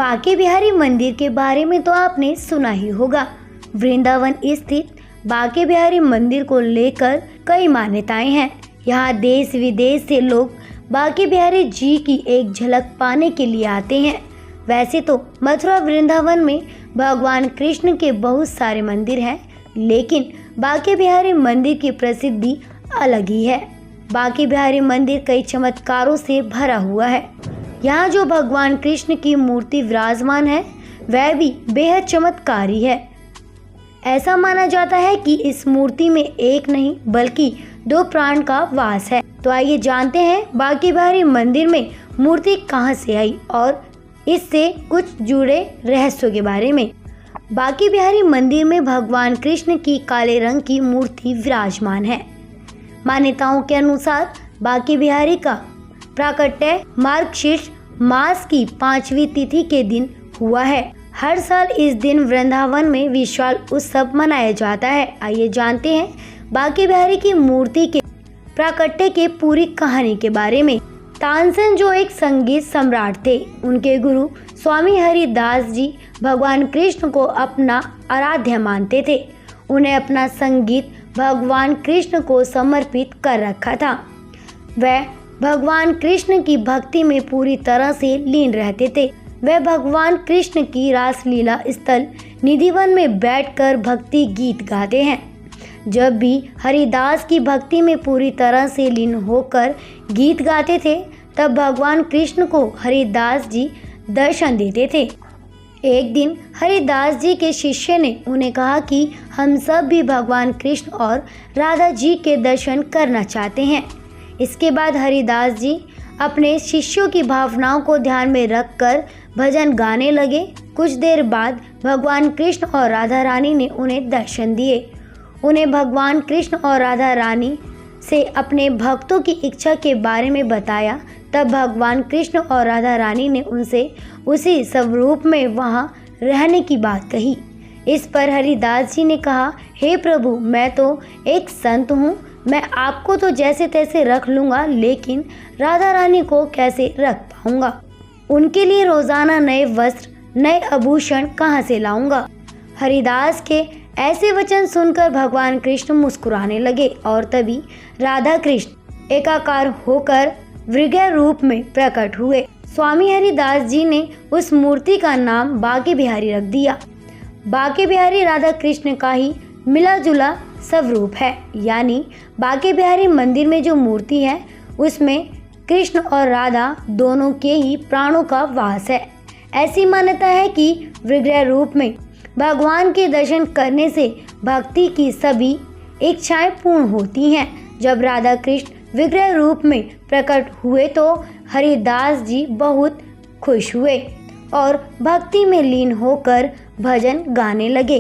बांके बिहारी मंदिर के बारे में तो आपने सुना ही होगा। वृंदावन स्थित बांके बिहारी मंदिर को लेकर कई मान्यताएं हैं। यहाँ देश विदेश से लोग बांके बिहारी जी की एक झलक पाने के लिए आते हैं। वैसे तो मथुरा वृंदावन में भगवान कृष्ण के बहुत सारे मंदिर हैं, लेकिन बांके बिहारी मंदिर की प्रसिद्धि अलग ही है। बांके बिहारी मंदिर कई चमत्कारों से भरा हुआ है। यहाँ जो भगवान कृष्ण की मूर्ति विराजमान है वह भी बेहद चमत्कारी है। ऐसा माना जाता है कि इस मूर्ति में एक नहीं बल्कि 2 प्राण का वास है। तो आइए जानते हैं बांके बिहारी मंदिर में मूर्ति कहाँ से आई और इससे कुछ जुड़े रहस्यों के बारे में। बांके बिहारी मंदिर में भगवान कृष्ण की काले रंग की मूर्ति विराजमान है। मान्यताओं के अनुसार बांके बिहारी का प्राकट्य मार्गशीर्ष मास की 5वीं तिथि के दिन हुआ है। हर साल इस दिन वृंदावन में विशाल उत्सव मनाया जाता है। आइए जानते हैं बांके बिहारी की मूर्ति के प्राकट्य के पूरी कहानी के बारे में। तानसेन जो एक संगीत सम्राट थे, उनके गुरु स्वामी हरिदास जी भगवान कृष्ण को अपना आराध्य मानते थे। उन्हें अपना संगीत भगवान कृष्ण को समर्पित कर रखा था। वह भगवान कृष्ण की भक्ति में पूरी तरह से लीन रहते थे। वह भगवान कृष्ण की रासलीला स्थल निधिवन में बैठकर भक्ति गीत गाते हैं। जब भी हरिदास की भक्ति में पूरी तरह से लीन होकर गीत गाते थे, तब भगवान कृष्ण को हरिदास जी दर्शन देते थे। एक दिन हरिदास जी के शिष्य ने उन्हें कहा कि हम सब भी भगवान कृष्ण और राधा जी के दर्शन करना चाहते हैं। इसके बाद हरिदास जी अपने शिष्यों की भावनाओं को ध्यान में रखकर भजन गाने लगे। कुछ देर बाद भगवान कृष्ण और राधा रानी ने उन्हें दर्शन दिए। उन्हें भगवान कृष्ण और राधा रानी से अपने भक्तों की इच्छा के बारे में बताया। तब भगवान कृष्ण और राधा रानी ने उनसे उसी स्वरूप में वहां रहने की बात कही। इस पर हरिदास जी ने कहा, हे प्रभु, मैं तो एक संत हूँ, मैं आपको तो जैसे तैसे रख लूँगा, लेकिन राधा रानी को कैसे रख पाऊँगा? उनके लिए रोज़ाना नए वस्त्र, नए आभूषण कहाँ से लाऊँगा? हरिदास के ऐसे वचन सुनकर भगवान कृष्ण मुस्कुराने लगे और तभी राधा कृष्ण एकाकार होकर विग्रह रूप में प्रकट हुए। स्वामी हरिदास जी ने उस मूर्ति का नाम बांके बिहारी रख दिया। बांके बिहारी राधा कृष्ण का ही मिला जुला स्वरूप है, यानी बांके बिहारी मंदिर में जो मूर्ति है उसमें कृष्ण और राधा दोनों के ही प्राणों का वास है। ऐसी मान्यता है कि विग्रह रूप में भगवान के दर्शन करने से भक्ति की सभी इच्छाएं पूर्ण होती हैं। जब राधा कृष्ण विग्रह रूप में प्रकट हुए तो हरिदास जी बहुत खुश हुए और भक्ति में लीन होकर भजन गाने लगे।